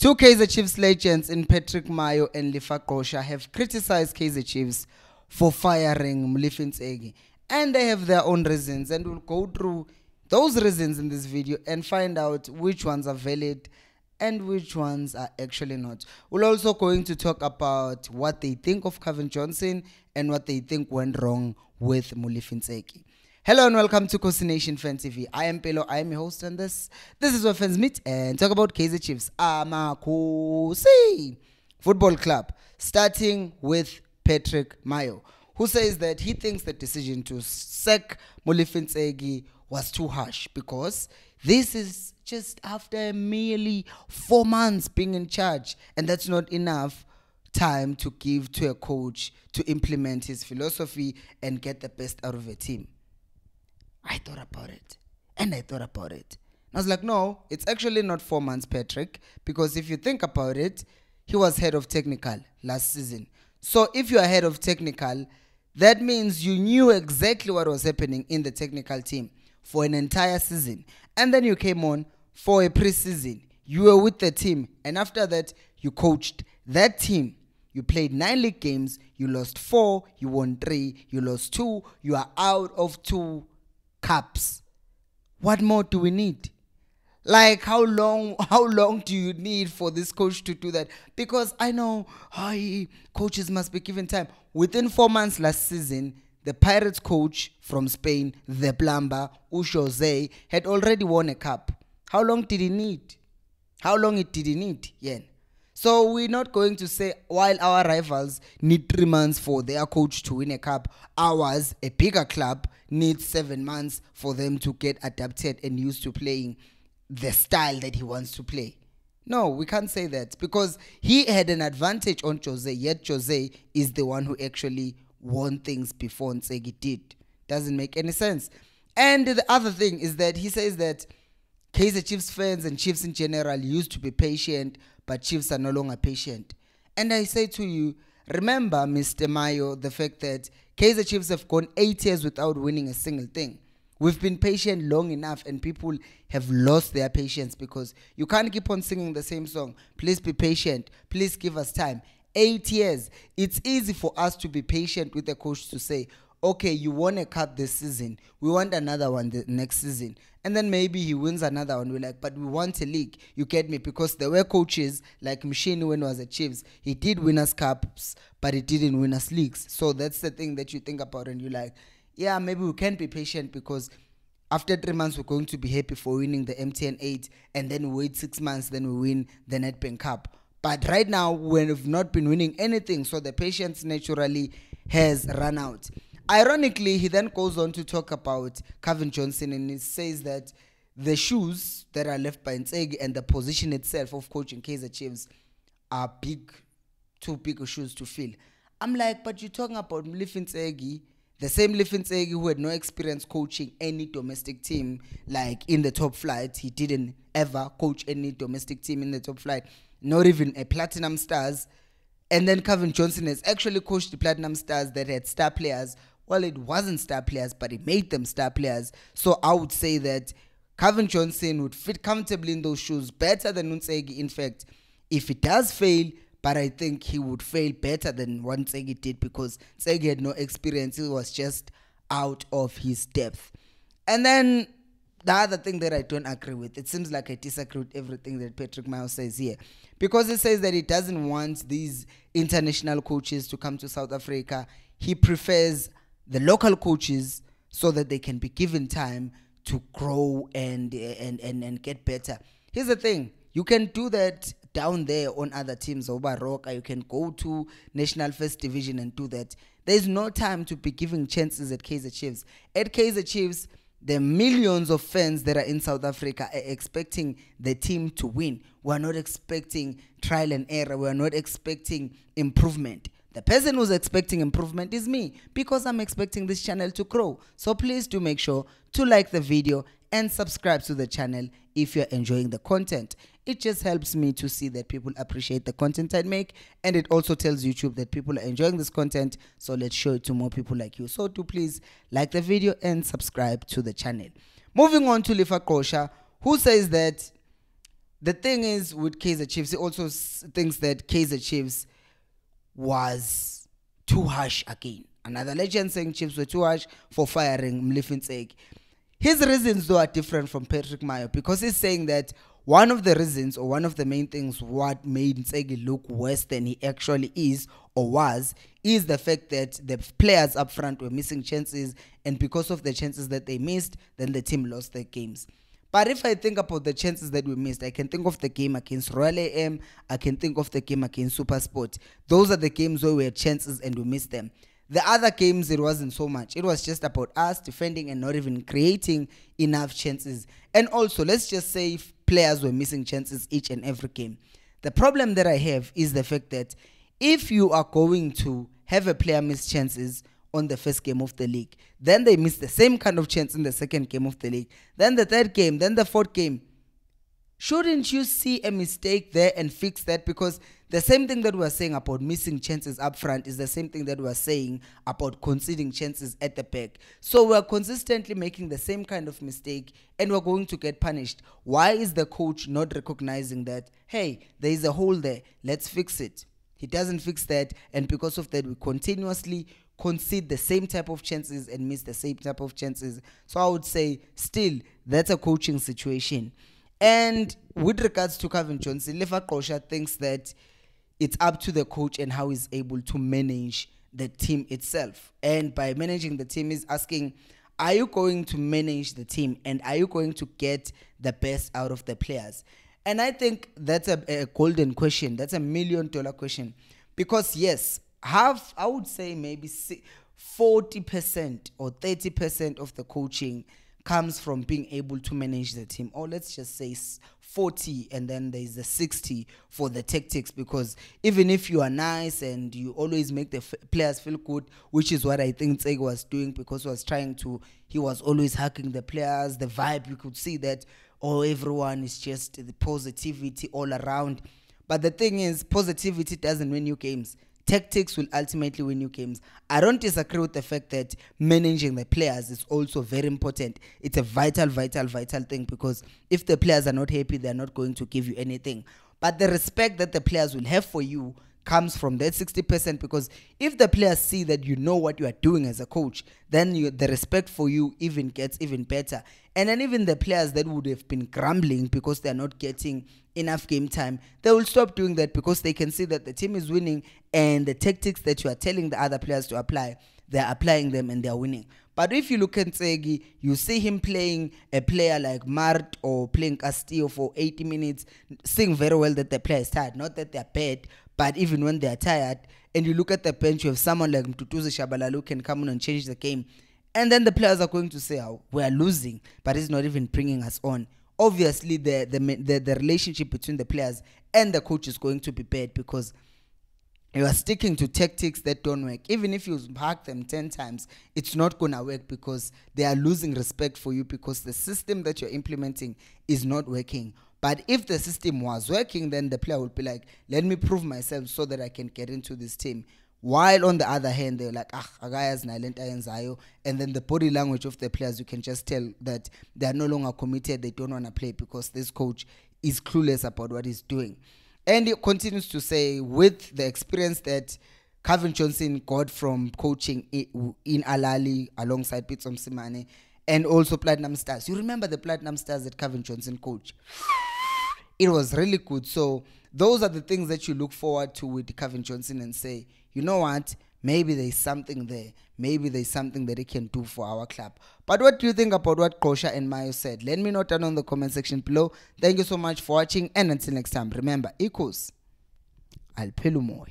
Two Kaizer Chiefs legends in Patrick Mayo and Gqosha have criticized Kaizer Chiefs for firing Mlifintsegi, and they have their own reasons, and we'll go through those reasons in this video and find out which ones are valid and which ones are actually not. We're also going to talk about what they think of Kevin Johnson and what they think went wrong with Mlifintsegi. Hello and welcome to Gqosha Nation Fan TV. I am Pelo, I am your host, and this is where fans meet and talk about Kaizer Chiefs. Gqosha Football Club, starting with Patrick Mayo, who says that he thinks the decision to sack Mlifintsegi was too harsh because this is just after merely 4 months being in charge, and that's not enough time to give to a coach to implement his philosophy and get the best out of a team. I thought about it, and I thought about it. I was like, no, it's actually not 4 months, Patrick, because if you think about it, he was head of technical last season. So if you are head of technical, that means you knew exactly what was happening in the technical team for an entire season. And then you came on for a preseason. You were with the team, and after that, you coached that team. You played 9 league games, you lost 4, you won 3, you lost 2, you are out of 2 cups. What more do we need? Like, how long do you need for this coach to do that? Because I know coaches must be given time. Within 4 months last season, the Pirates coach from Spain, the plumber, Jose, had already won a cup. How long did he need? How long did he need? Yeah. So we're not going to say while our rivals need 3 months for their coach to win a cup, ours, a bigger club, needs 7 months for them to get adapted and used to playing the style that he wants to play. No, we can't say that because he had an advantage on Jose, yet Jose is the one who actually won things before Ntsegi did. Doesn't make any sense. And the other thing is that he says that Kaizer Chiefs fans and Chiefs in general used to be patient, but Chiefs are no longer patient. And I say to you, remember, Mr. Mayo, the fact that Kaizer Chiefs have gone 8 years without winning a single thing. We've been patient long enough, and people have lost their patience because you can't keep on singing the same song. Please be patient. Please give us time. 8 years. It's easy for us to be patient with the coach to say, okay, you won a cup this season. We want another one the next season. And then maybe he wins another one. We're like, but we want a league. You get me? Because there were coaches like Mshini when he was at Chiefs. He did win us cups, but he didn't win us leagues. So that's the thing that you think about, and you're like, yeah, maybe we can be patient because after 3 months, we're going to be happy for winning the MTN 8, and then we wait 6 months, then we win the Nedbank Cup. But right now, we've not been winning anything, so the patience naturally has run out. Ironically, he then goes on to talk about Kevin Johnson, and he says that the shoes that are left by Ntsegi and the position itself of coaching Kaizer Chiefs are too big shoes to fill. I'm like, but you're talking about Mlifintsegi, the same Mlifintsegi who had no experience coaching any domestic team, like in the top flight. He didn't ever coach any domestic team in the top flight, not even a Platinum Stars. And then Kevin Johnson has actually coached the Platinum Stars that had star players. Well, it wasn't star players, but he made them star players. So I would say that Kevin Johnson would fit comfortably in those shoes better than Ntsegi. In fact, if he does fail, but I think he would fail better than what Ntsegi did because Ntsegi had no experience. He was just out of his depth. And then the other thing that I don't agree with, it seems like I disagree with everything that Patrick Mayo says here, because he says that he doesn't want these international coaches to come to South Africa. He prefers the local coaches so that they can be given time to grow and get better. Here's the thing. You can do that down there on other teams, Obaroka. You can go to National First Division and do that. There's no time to be giving chances at Kaizer Chiefs. At Kaizer Chiefs, the millions of fans that are in South Africa are expecting the team to win. We're not expecting trial and error. We're not expecting improvement. The person who's expecting improvement is me, because I'm expecting this channel to grow. So please do make sure to like the video and subscribe to the channel if you're enjoying the content. It just helps me to see that people appreciate the content I make, and it also tells YouTube that people are enjoying this content, so let's show it to more people like you. So do please like the video and subscribe to the channel. Moving on to Gqosha, who says that the thing is with Kaizer Chiefs, he also thinks that Kaizer Chiefs was too harsh again. Another legend saying Chiefs were too harsh for firing Mlifintseki. His reasons though are different from Patrick Mayo, because he's saying that one of the reasons or one of the main things what made Ntseki look worse than he actually is or was is the fact that the players up front were missing chances, and because of the chances that they missed, then the team lost their games. But if I think about the chances that we missed, I can think of the game against Royal AM, I can think of the game against SuperSport. Those are the games where we had chances and we missed them. The other games, it wasn't so much. It was just about us defending and not even creating enough chances. And also, let's just say if players were missing chances each and every game. The problem that I have is the fact that if you are going to have a player miss chances on the first game of the league, then they miss the same kind of chance in the second game of the league, then the third game, then the fourth game, shouldn't you see a mistake there and fix that? Because the same thing that we're saying about missing chances up front is the same thing that we're saying about conceding chances at the back. So we're consistently making the same kind of mistake and we're going to get punished. Why is the coach not recognizing that, hey, there is a hole there, let's fix it? He doesn't fix that, and because of that, we continuously concede the same type of chances and miss the same type of chances. So I would say still that's a coaching situation. And with regards to Calvin Johnson, Gqosha thinks that it's up to the coach and how he's able to manage the team itself. And by managing the team, he's asking, are you going to manage the team and are you going to get the best out of the players? And I think that's a golden question. That's $1 million question. Because yes, I would say maybe 40% or 30% of the coaching comes from being able to manage the team. Or let's just say 40 and then there's the 60 for the tactics, because even if you are nice and you always make the players feel good, which is what I think Ntseki was doing, because he was always hugging the players, the vibe, you could see that, everyone is just the positivity all around. But the thing is, positivity doesn't win you games. Tactics will ultimately win you games. I don't disagree with the fact that managing the players is also very important. It's a vital thing, because if the players are not happy, they're not going to give you anything. But the respect that the players will have for you comes from that 60%, because if the players see that you know what you are doing as a coach, then the respect for you even gets even better. And then even the players that would have been grumbling because they're not getting enough game time, they will stop doing that, because they can see that the team is winning and the tactics that you are telling the other players to apply, they're applying them and they're winning. But if you look at Ntseki, you see him playing a player like Mart or playing Castillo for 80 minutes, seeing very well that the player is tired. Not that they're bad, but even when they're tired, and you look at the bench, you have someone like Mtutuzi Shabalala who can come on and change the game. And then the players are going to say, oh, we are losing, but he's not even bringing us on. Obviously, the relationship between the players and the coach is going to be bad, because you are sticking to tactics that don't work. Even if you hack them 10 times, it's not going to work, because they are losing respect for you, because the system that you're implementing is not working. But if the system was working, then the player would be like, let me prove myself so that I can get into this team. While on the other hand, they're like, and then the body language of the players, you can just tell that they're no longer committed, they don't want to play, because this coach is clueless about what he's doing. And he continues to say, with the experience that Calvin Johnson got from coaching in Alali alongside Pitso Msimane and also Platinum Stars. You remember the Platinum Stars that Calvin Johnson coached? It was really good. So those are the things that you look forward to with Calvin Johnson and say, you know what, maybe there's something there. Maybe there's something that he can do for our club. But what do you think about what Gqosha and Mayo said? Let me know down in the comment section below. Thank you so much for watching, and until next time, remember, Gqosha, I'll pay you more.